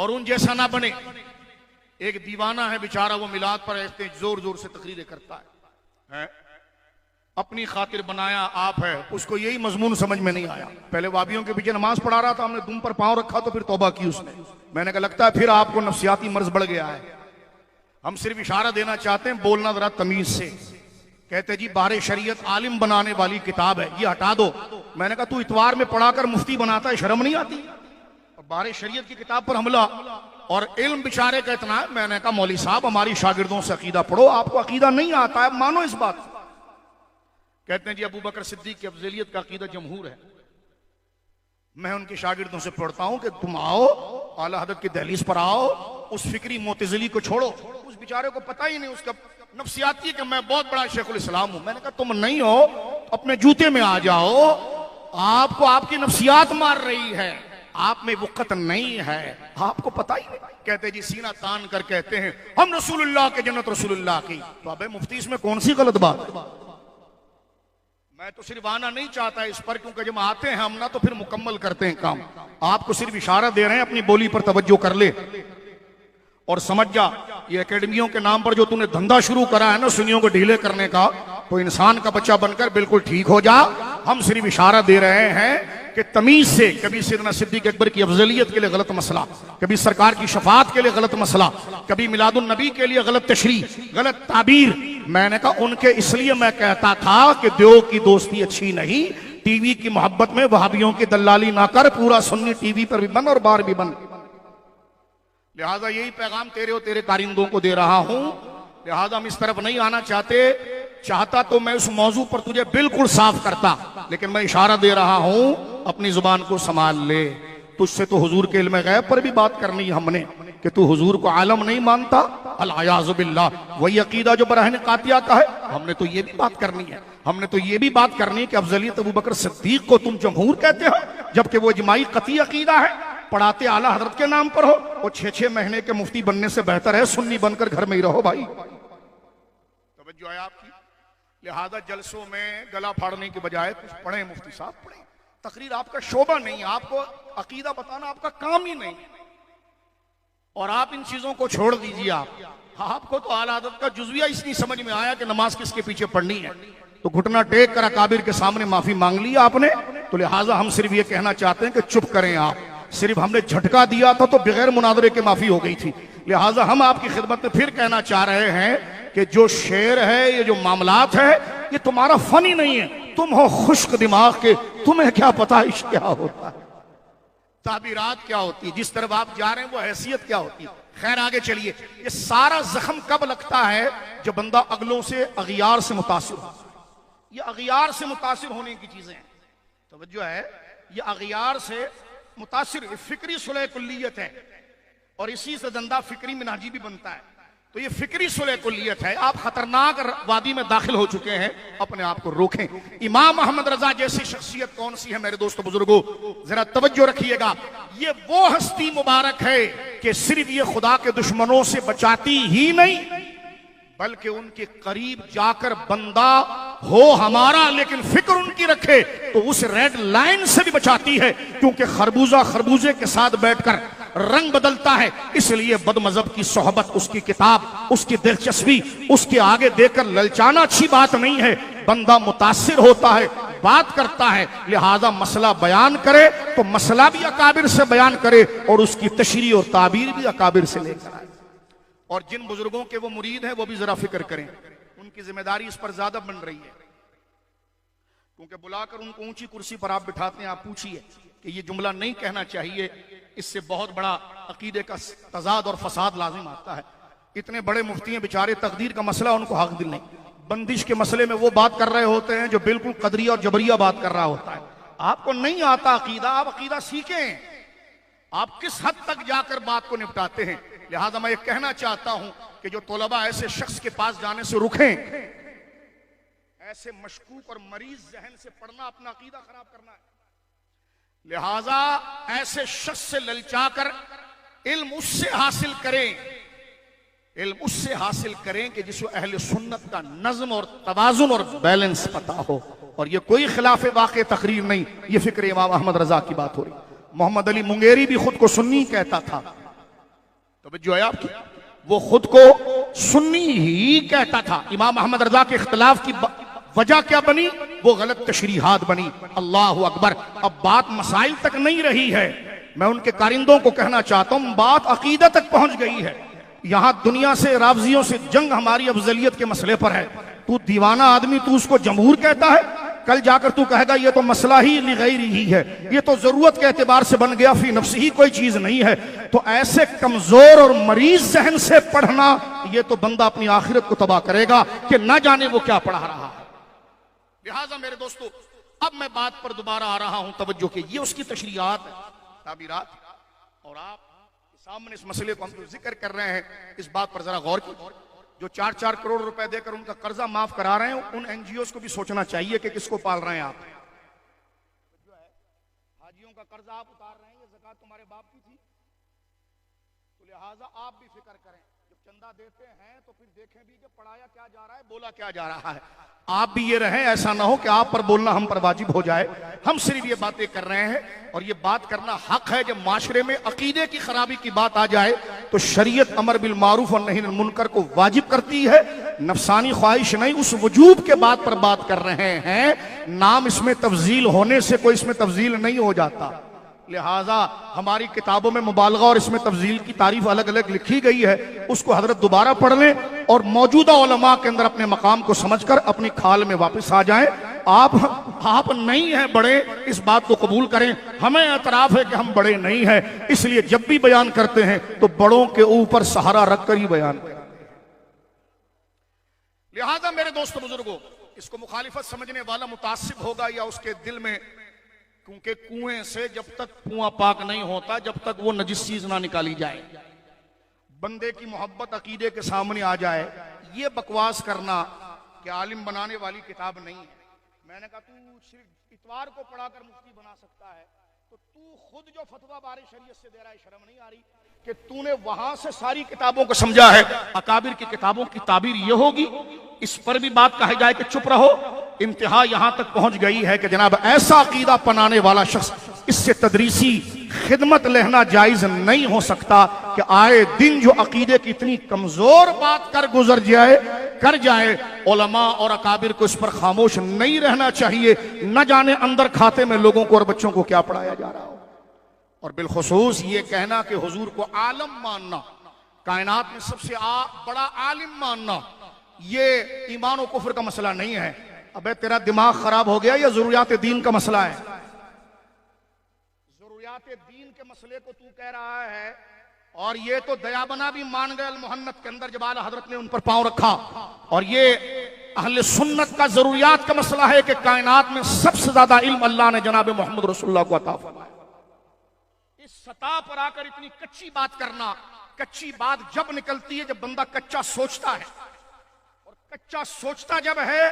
और उन जैसा ना बने। एक दीवाना है बेचारा, वो मिलाद पर ऐसे जोर जोर से तकरीरें करता है? अपनी खातिर बनाया आप है, उसको यही मजमून समझ में नहीं आया। पहले वाबियों के पीछे नमाज पढ़ा रहा था, हमने दुम पर पांव रखा तो फिर तौबा की उसने। मैंने कहा लगता है फिर आपको नफ्सियाती मर्ज बढ़ गया है। हम सिर्फ इशारा देना चाहते हैं, बोलना जरा तमीज से। कहते जी बारे शरीयत आलिम बनाने वाली किताब है, ये हटा दो। मैंने कहा तू इतवार में पढ़ाकर मुफ्ती बनाता है, शर्म नहीं आती? और बारे शरीयत की किताब पर हमला और इल्म बेचारे का इतना है। मैंने कहा मौली साहब हमारी शागिर्दों से अकीदा पढ़ो, आपको अकीदा नहीं आता है, मानो इस बात। कहते हैं जी अबू बकर सिद्दीक की अफजलियत का अकीदा जमहूर है। मैं उनके शागिर्दों से पढ़ता हूं कि तुम आओ आला हज़रत की दहलीज पर आओ, उस फिक्री मोतजिली को छोड़ो। उस बेचारे को पता ही नहीं, उसका नफ्सियाती है कि मैं बहुत बड़ा शेखुल इस्लाम हूं। मैंने कहा तुम नहीं हो, अपने जूते में आ जाओ, आपको आपकी नफ्सियात मार रही है, आप में वक़्त नहीं है, आपको पता ही नहीं। कहते जी सीना तान कर कहते हैं हम रसूलुल्लाह के जन्नत रसूलुल्लाह की। तो अबे मुफ्ती इसमें कौन सी गलत बात है? मैं तो सिर्फ आना नहीं चाहता इस पर, क्योंकि जब आते हैं हम ना तो फिर मुकम्मल करते हैं काम। आपको सिर्फ इशारा दे रहे हैं, अपनी बोली पर तवज्जो कर ले और समझ जा, ये एकेडमियों के नाम पर जो तूने धंधा शुरू करा है ना सुन्नियों को ढीले करने का, तो इंसान का बच्चा बनकर बिल्कुल ठीक हो जा। हम सिर्फ इशारा दे रहे हैं कि तमीज से, कभी सैयदना सिद्दीक अकबर की अफजलियत के लिए गलत मसला, कभी सरकार की शफात के लिए गलत मसला, कभी मिलादुन नबी के लिए गलत तशरीह, गलत ताबीर। मैंने कहा उनके इसलिए मैं कहता था कि देव की दोस्ती अच्छी नहीं, टीवी की मोहब्बत में वहाबियों की दलाली ना कर, पूरा सुन्नी टीवी पर भी बन और बाहर भी बन। लिहाजा यही पैगाम तेरे और तेरे कारिंदों को दे रहा हूं। लिहाजा हम इस तरफ नहीं आना चाहता तो मैं उस मौजू पर तुझे बिल्कुल साफ करता, लेकिन मैं इशारा दे रहा हूं अपनी जुबान को संभाल ले। तुझसे तो हुजूर के इल्म गैब पर भी बात करनी है हमने कि तू हुजूर को आलम नहीं मानता, अल-अयाज़ु बिल्लाह। वही अकीदा जो बरहन कातिया का है। हमने तो ये भी बात करनी है, हमने तो ये भी बात करनी है कि अफजलियत अबू बकर सिद्दीक को तुम जमहूर कहते हो, जबकि वो इजमाई कती अकीदा है। पढ़ाते आला हजरत के नाम पर हो, वो 6-6 महीने के मुफ्ती बनने से बेहतर है सुन्नी बनकर घर में ही रहो भाई। तवज्जो है आपकी। लिहाजा जलसों में गला फाड़ने के बजाय कुछ पढ़े मुफ्ती साहब, पढ़े। तकरीर आपका शोबा नहीं, आपको अकीदा बताना आपका काम ही नहीं, और आप इन चीजों को छोड़ दीजिए। आपको तो आला हज़रत का जुज़विया इसलिए समझ में आया कि नमाज किसके पीछे पढ़नी है, तो घुटना टेक कर अकाबिर के सामने माफी मांग ली आपने। तो लिहाजा हम सिर्फ ये कहना चाहते हैं कि चुप करें आप। सिर्फ हमने झटका दिया था तो बगैर मुनादरे के माफी हो गई थी। लिहाजा हम आपकी खिदमत में फिर कहना चाह रहे हैं कि जो शेर है, ये जो मामलात है, ये तुम्हारा फन ही नहीं है। तुम हो खुश्क दिमाग के, तुम्हें क्या पता इश्क क्या होता है, ताबीरात क्या होती है, जिस तरफ आप जा रहे हैं वो हैसियत क्या होती है। खैर आगे चलिए। ये सारा जख्म कब लगता है? जब बंदा अगलों से अगियार से मुतासिर हो। ये अगियार से मुतासिर होने की चीजें हैं, तवज्जो है। ये अगियार से मुतासिर फिक्री सुलह कुल्लियत है, और इसी से धंधा फिक्री मिनाजी भी बनता है। तो ये फिक्री सुलह कुल्लियत है। आप खतरनाक वादी में दाखिल हो चुके हैं, अपने आप को रोकें। इमाम अहमद रजा जैसी शख्सियत कौन सी है मेरे दोस्तों बुजुर्गों, जरा तवज्जो रखिएगा। ये वो हस्ती मुबारक है कि सिर्फ ये खुदा के दुश्मनों से बचाती ही नहीं, बल्कि उनके करीब जाकर बंदा हो हमारा लेकिन फिक्र उनकी रखे तो उस रेड लाइन से भी बचाती है। क्योंकि खरबूजा खरबूजे के साथ बैठकर रंग बदलता है, इसलिए बदमजहब की सोहबत, उसकी किताब, उसकी दिलचस्पी उसके आगे देकर ललचाना अच्छी बात नहीं है। बंदा मुतासिर होता है, बात करता है, लिहाजा मसला बयान करे तो मसला भी अकाबिर से बयान करे और उसकी तशरीह और ताबीर भी अकाबिर से लेकर आए। और जिन बुजुर्गों के वो मुरीद हैं वो भी जरा फिक्र करें, उनकी जिम्मेदारी इस पर ज्यादा बन रही है। क्योंकि बुलाकर उनको ऊंची कुर्सी पर आप बिठाते हैं, आप पूछिए कि ये जुमला नहीं कहना चाहिए, इससे बहुत बड़ा अकीदे का तजाद और फसाद लाजिम आता है। इतने बड़े मुफ्ती हैं बेचारे, तकदीर का मसला उनको हक दिल नहीं, बंदिश के मसले में वो बात कर रहे होते हैं जो बिल्कुल कदरिया और जबरिया बात कर रहा होता है। आपको नहीं आता अकीदा, आप अकीदा सीखें, आप किस हद तक जाकर बात को निपटाते हैं। लिहाजा मैं ये कहना चाहता हूं कि जो तोलबा ऐसे शख्स के पास जाने से रुकें, ऐसे मशकूक और मरीज जहन से पढ़ना अपना अकीदा खराब करना है। लिहाजा ऐसे शख्स से ललचाकर इल्म उससे हासिल करें, इल्म उससे हासिल करें कि जिसको अहले सुन्नत का नज्म और तवाजुन और बैलेंस पता हो। और ये कोई खिलाफ वाक़े तकरीर नहीं, ये फिक्र इमाम अहमद रजा की बात हो रही। मोहम्मद अली मुंगेरी भी खुद को सुन्नी कहता था, तो जो है आपकी, वो खुद को सुन्नी ही कहता था। इमाम अहमद रजा के इख्तिलाफ की वजह क्या बनी? वो गलत तशरीहात बनी। अल्लाह अकबर। अब बात मसाइल तक नहीं रही है, मैं उनके कारिंदों को कहना चाहता हूं, बात अकीदा तक पहुंच गई है। यहां दुनिया से, रावजियों से जंग हमारी अफजलियत के मसले पर है। तू दीवाना आदमी, तू उसको जमहूर कहता है, कल जाकर तू कहेगा ये तो मसला ही लिगैरी ही है, ये तो जरूरत के एतबार से बन गया, फी नफ्सी ही कोई चीज नहीं है। तो ऐसे कमजोर और मरीज जहन से पढ़ना, ये तो बंदा अपनी आखिरत को तबाह करेगा कि ना जाने वो क्या पढ़ा रहा है। लिहाजा मेरे दोस्तों, अब मैं बात पर दोबारा आ रहा हूं, तवज्जो के, ये उसकी तशरीहात है, ताबीरात। और आप सामने इस मसले को हम जो जिक्र कर रहे हैं, इस बात पर जरा गौर कीजिए। जो 4-4 करोड़ रुपए देकर उनका कर्जा माफ करा रहे हैं, उन एनजीओ को भी सोचना चाहिए कि किसको पाल रहे हैं आप। जो है हाजियों का कर्जा आप उतार रहे हैं, ये ज़कात तुम्हारे बाप की थी, तो लिहाजा आप भी फिक्र करें। जब चंदा देते हैं तो फिर देखें भी कि पढ़ाया क्या जा रहा है, बोला क्या जा रहा है। आप भी ये रहें, ऐसा ना हो कि आप पर बोलना हम पर वाजिब हो जाए। हम सिर्फ ये बातें कर रहे हैं, और ये बात करना हक है। जब माशरे में अकीदे की खराबी की बात आ जाए तो शरीयत अमर बिल मारूफ और नही अनिल मुनकर को वाजिब करती है, नफसानी ख्वाहिश नहीं। उस वजूब के बात पर बात कर रहे हैं, नाम इसमें तफजील होने से कोई इसमें तफजील नहीं हो जाता। लिहाजा हमारी किताबों में मुबालगा और इसमें तफजील की तारीफ अलग अलग लिखी गई है, उसको हजरत दोबारा पढ़ लें और मौजूदा उलमा के अंदर अपने मकाम को समझकर अपनी खाल में वापस आ जाएं। आप नहीं हैं बड़े, इस बात को कबूल करें। हमें एतराफ है कि हम बड़े नहीं हैं, इसलिए जब भी बयान करते हैं तो बड़ों के ऊपर सहारा रखकर ही बयान करते हैं। लिहाजा मेरे दोस्तों बुजुर्गों, इसको मुखालिफत समझने वाला मुतासिब होगा या उसके दिल में, क्योंकि कुएं से जब तक कुआं पाक नहीं होता, जब तक वो नजिस चीज ना निकाली जाए, बंदे की मोहब्बत अकीदे के सामने आ जाए, ये बकवास करना कि आलिम बनाने वाली किताब नहीं है। मैंने कहा तू सिर्फ इतवार को पढ़ाकर मुफ्ती बना सकता है, तो तू खुद जो फतवा बारे शरीयत से दे रहा है, शर्म नहीं आ रही कि तूने वहां से सारी किताबों को समझा है? अकाबिर की किताबों की ताबीर ये होगी, इस पर भी बात कही जाए कि चुप रहो। इंतहा यहां तक पहुंच गई है कि जनाब ऐसा अकीदा अपनाने वाला शख्स, इससे तदरीसी खिदमत लेना जायज नहीं हो सकता कि आए दिन जो अकीदे की इतनी कमजोर बात कर जाए, उलमा और अकाबिर को इस पर खामोश नहीं रहना चाहिए। न जाने अंदर खाते में लोगों को और बच्चों को क्या पढ़ाया जा रहा हो। और बिलखुसूस ये कहना कि हुजूर को आलम मानना, कायनात में सबसे बड़ा आलिम मानना, ये ईमान और कुफ्र का मसला नहीं है। अबे तेरा दिमाग खराब हो गया, या जरूरियात दीन का मसला है? जरूरियात दीन के मसले को तू कह रहा है, और ये तो दयाबना भी मान गए मुहन्नत के अंदर जब आला हजरत ने उन पर पांव रखा। और ये अहले सुन्नत का जरूरियात का मसला है कि कायनात में सबसे ज्यादा इल्म अल्लाह ने जनाब मोहम्मद रसूलुल्लाह को अता फरमाया। इस सतह पर आकर इतनी कच्ची बात करना, कच्ची बात जब निकलती है जब बंदा कच्चा सोचता है, और कच्चा सोचता जब है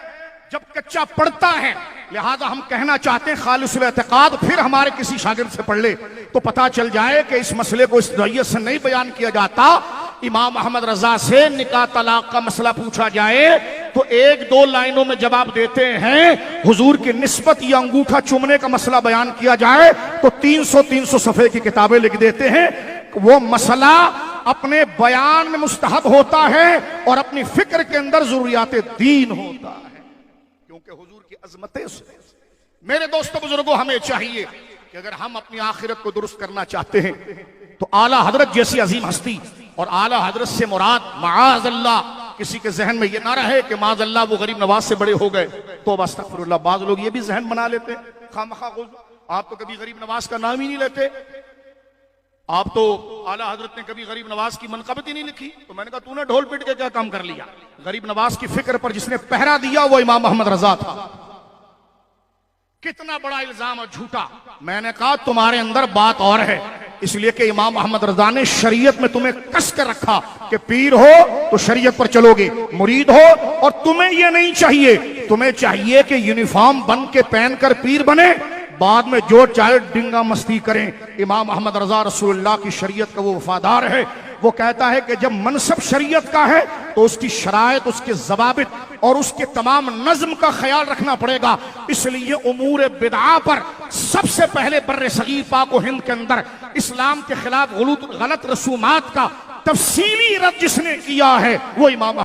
जब कच्चा पढ़ता है। लिहाजा हम कहना चाहते हैं खालिसुल एतकाद फिर हमारे किसी शागिर्द से पढ़ ले तो पता चल जाए कि इस मसले को इस नौइयत से नहीं बयान किया जाता। इमाम अहमद रजा से निकाह तलाक का मसला पूछा जाए तो 1-2 लाइनों में जवाब देते हैं। हुजूर की निस्बत या अंगूठा चूमने का मसला बयान किया जाए तो 300 सफ़े की किताबें लिख देते हैं। वो मसला अपने बयान में मुस्तहब होता है और अपनी फिक्र के अंदर जरूरियात दीन होता है, क्योंकि हुजूर की अजमतें। मेरे दोस्तों बुजुर्गों, हमें चाहिए कि अगर हम अपनी आखिरत को दुरुस्त करना चाहते हैं तो आला हजरत जैसी अजीम हस्ती, और आला हजरत से मुराद माअज़ल्लाह किसी के जहन में ये ना रहे कि माअज़ल्लाह वो गरीब नवाज से बड़े हो गए, तो अस्तगफिरुल्लाह। बाज लोग ये भी जहन बना लेते हैं खामखा। आप तो कभी गरीब नवाज का नाम ही नहीं लेते, आप तो आला हजरत ने कभी गरीब नवाज की मनकबत ही नहीं लिखी। तो मैंने कहा तूने ढोल पीट के क्या काम कर लिया? गरीब नवाज की फिक्र पर जिसने पहरा दिया वो इमाम अहमद रजा था। कितना बड़ा इल्जाम और झूठा। मैंने कहा तुम्हारे अंदर बात और है, इसलिए कि इमाम अहमद रजा ने शरीयत में तुम्हें कस कर रखा कि पीर हो तो शरीयत पर चलोगे, मुरीद हो और तुम्हें यह नहीं चाहिए, तुम्हें चाहिए कि यूनिफॉर्म बन के पहनकर पीर बने, बाद में जो चाहे डिंगा मस्ती करें। इमाम अहमद रजा रसूलुल्लाह की शरीयत का वो वफादार है। वो कहता है कि जब मनसब शरीयत का है तो उसकी शरायत, उसके जवाबित और उसके तमाम नज्म का ख्याल रखना पड़ेगा। इसलिए उमूर बिदआ पर सबसे पहले बर्रे सगीर पाक व हिंद के अंदर इस्लाम के खिलाफ गलत रसूमात का तफसीली रद्द जिसने किया है वो इमाम